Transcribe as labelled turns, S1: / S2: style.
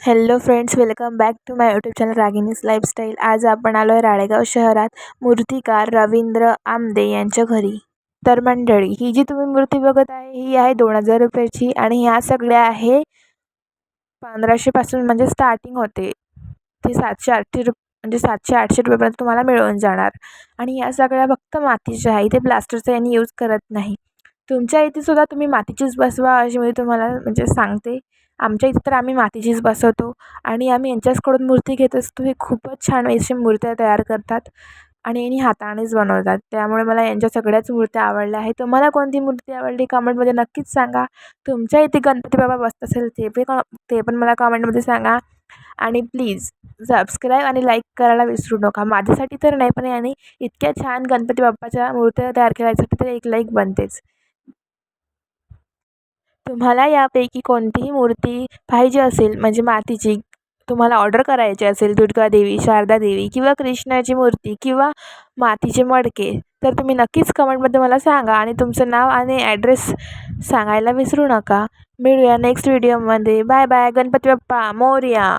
S1: Hello friends, welcome back to my YouTube channel Ragini's lifestyle. आज आपण आलो आहे राळेगाव शहरात मूर्तिकार रवींद्र आमदे यांच्या घरी. तर मंडळी, ही जी तुम्ही मूर्ती बघत आहे ही आहे 2000 रुपयाची आणि ह्या सगळ्या आहे 1500पासून म्हणजे स्टार्टिंग होते ते 700-800 म्हणजे 700-800 रुपयापर्यंत तुम्हाला मिळून जाणार. आणि या सगळ्या फक्त मातीच्या आहे, इथे प्लास्टरचा यांनी यूज करत नाही. तुमच्या इथे सुद्धा तुम्ही मातीचीच बसवा अशी मी तुम्हाला म्हणजे सांगते. आमच्या इथे तर आम्ही मातीचीच बसवतो आणि आम्ही यांच्याचकडून मूर्ती घेत असतो. हे खूपच छान अशी मूर्त्या तयार करतात आणि यांनी हातानेच बनवतात. त्यामुळे मला यांच्या सगळ्याच मूर्त्या आवडल्या आहेत. तुम्हाला कोणती मूर्ती आवडली कमेंटमध्ये नक्कीच सांगा. तुमच्या इथे गणपती बाबा बसत असेल ते पण मला कमेंटमध्ये सांगा. आणि प्लीज सबस्क्राईब आणि लाईक करायला विसरू नका. माझ्यासाठी तर नाही, पण यांनी इतक्या छान गणपती बाप्पाच्या मूर्त्या तयार केल्यासाठी तर एक लाईक बनतेच. तुम्हाला यापैकी कोणतीही मूर्ती पाहिजे असेल म्हणजे मातीची, तुम्हाला ऑर्डर करायची असेल दुर्गादेवी, शारदा देवी किंवा कृष्णाची मूर्ती किंवा मातीचे मडके, तर तुम्ही नक्कीच कमेंटमध्ये मला सांगा आणि तुमचं नाव आणि ॲड्रेस सांगायला विसरू नका. मिळूया नेक्स्ट व्हिडिओमध्ये. Bye bye. गणपती बाप्पा मोरया.